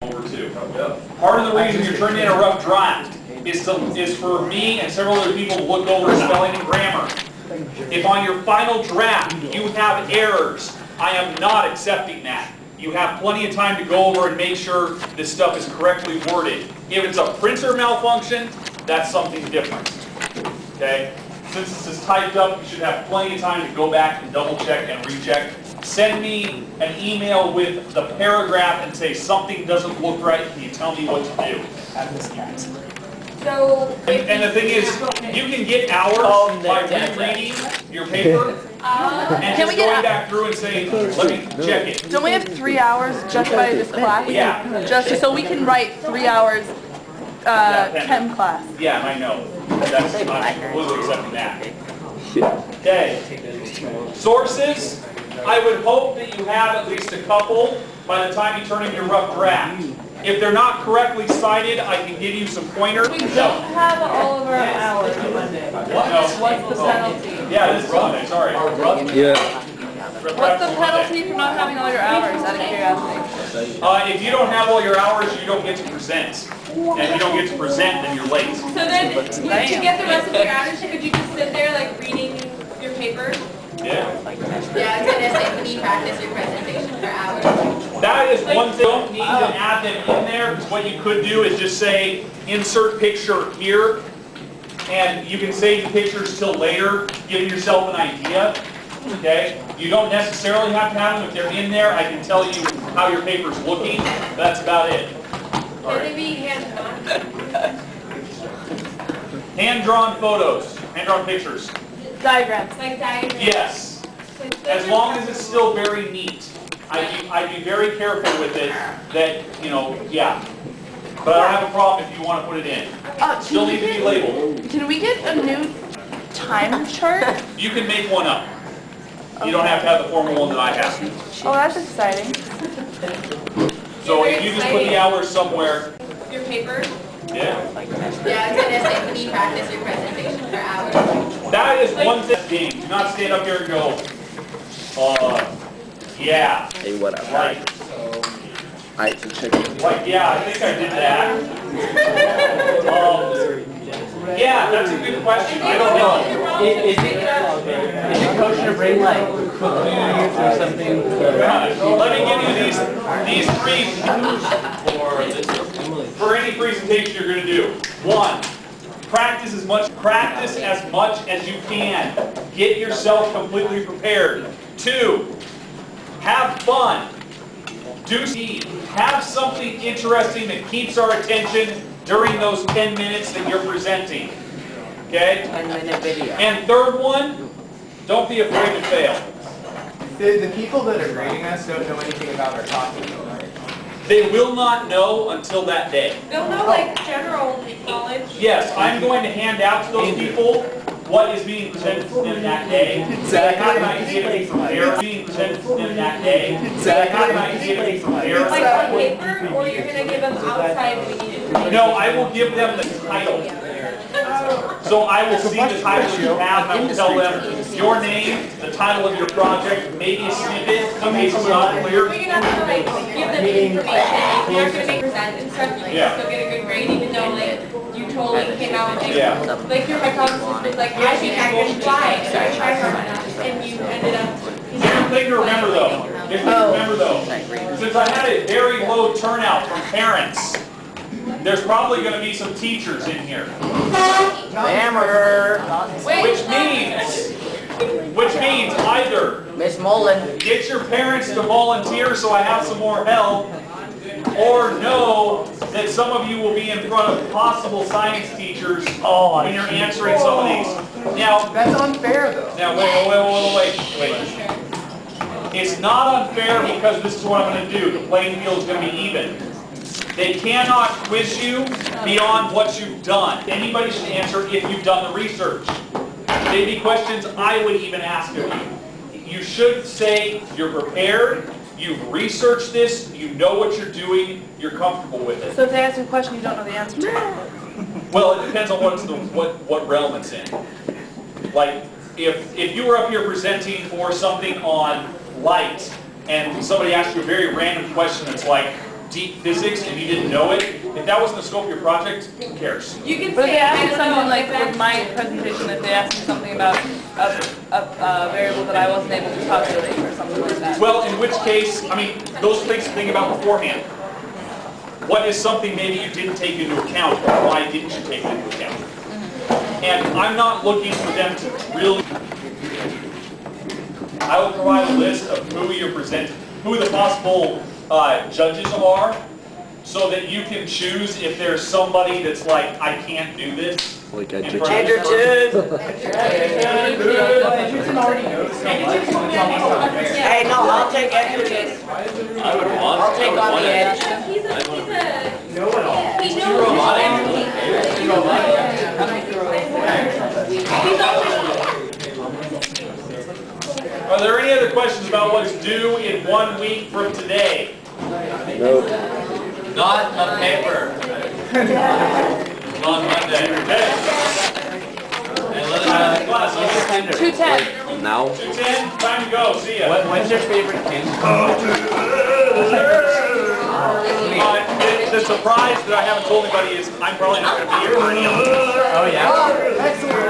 over too. Part of the reason you're turning in a rough draft is for me and several other people to look over spelling and grammar. If on your final draft you have errors, I am not accepting that. You have plenty of time to go over and make sure this stuff is correctly worded. If it's a printer malfunction, that's something different. Okay? Since this is typed up, you should have plenty of time to go back and double check and recheck. Send me an email with the paragraph and say something doesn't look right. Can you tell me what to do? So, and the thing is, you can get hours by rereading your paper and just going back through and saying, let me check it. Don't we have 3 hours just by this class? Yeah. Just so we can write 3 hours chem class. Yeah, I know. That's, I'm completely accepting that. Okay. Sources. I would hope that you have at least a couple by the time you turn in your rough draft. If they're not correctly cited, I can give you some pointers. We don't have all of our hours. What's the penalty? Yeah, this is Monday, sorry. Yeah. What's the penalty for not having all your hours, out of curiosity? If you don't have all your hours, you don't get to present. And if you don't get to present, then you're late. So then, to get the rest of your hours, could you just sit there like reading your paper? Yeah. Yeah, I was gonna say, can you practice your presentation for hours? That is one thing. You don't need to add them in there, because what you could do is just say, insert picture here, and you can save the pictures till later, giving yourself an idea. Okay? You don't necessarily have to have them. If they're in there, I can tell you how your paper's looking. That's about it. Can they be hand-drawn? Hand-drawn photos, hand-drawn pictures. Diagrams. Like diagrams? Yes. As long as it's still very neat. I'd be very careful with it that, you know, yeah. But I don't have a problem if you want to put it in. Still need to be labeled. Can we get a new time chart? You can make one up. You don't have to have the formal one that I have. Oh, that's exciting. So if you just put the hours somewhere. Your paper? Yeah. Yeah, I was gonna say, can you practice your presentation for hours? That is one thing. Do not stand up here and go, yeah. Hey, what up? Like, I ate some chicken. like, yeah, I think I did that. Yeah, that's a good question. I don't know. Is it kosher to bring like cookies or something? Let me give you these three for any presentation you're going to do. 1, practice as much as you can. Get yourself completely prepared. 2, have fun. Have something interesting that keeps our attention during those 10 minutes that you're presenting. Okay? 10-minute video. And 3rd one, don't be afraid to fail. The people that are grading us don't know anything about our topic, right? They will not know until that day. They'll know like general knowledge. Yes, I'm going to hand out to those people what is being presented in that day. Exactly. Have an idea from there. Being presented in that day. Exactly. Have an idea from there. Like on paper, or you're gonna give them outside information? No, I will give them the title. So I will see the title you have, and I will tell them your name, the title of your project, maybe a snippet, in case it's not clear. We're gonna have to like give them the information. You're not gonna make present and stuff, like Yeah. still get a good grade, even though like you totally came out with Yeah. like your hypothesis was like I think I can fly, so I tried hard enough, and you ended up. Here's the thing to remember though. Since I had a very low turnout from parents, there's probably going to be some teachers in here. Hammer. Which means either Miss Mullen. get your parents to volunteer so I have some more help, or know that some of you will be in front of possible science teachers when you're answering some of these. Now, That's unfair, though. now wait. It's not unfair because this is what I'm going to do. The playing field is going to be even. They cannot quiz you beyond what you've done. Anybody should answer if you've done the research. They'd be questions I would even ask of you. You should say you're prepared, you've researched this, you know what you're doing, you're comfortable with it. So if they ask you a question you don't know the answer to. Well, it depends on what realm it's in. Like, if you were up here presenting for something on light, and somebody asked you a very random question that's like, deep physics and you didn't know it, if that wasn't the scope of your project, who cares? You can But if say, they I ask me don't know, something like back with my presentation, if they ask me something about a variable that I wasn't able to calculate or something like that. Well, in which case, I mean, those things to think about beforehand. What is something maybe you didn't take into account, or why didn't you take it into account? And I'm not looking for them to really... I will provide a list of who you're presenting, who the possible judges are, so that you can choose if there's somebody that's like, I can't do this. Like in front of this person. Edgerton already knows so much. It's almost like a Hey, no, I'll take Edgerton. I'll take on the edge. he's a, know-it-all. he knows Are there any other questions about what's due in 1 week from today? No. Not a paper. On Monday. Okay. And let us know the class. I'll get tender. 210. Now? 2:10, time to go. See ya. When's your favorite candy? The surprise that I haven't told anybody is I'm probably not going to be here for any of them. Oh yeah? Excellent.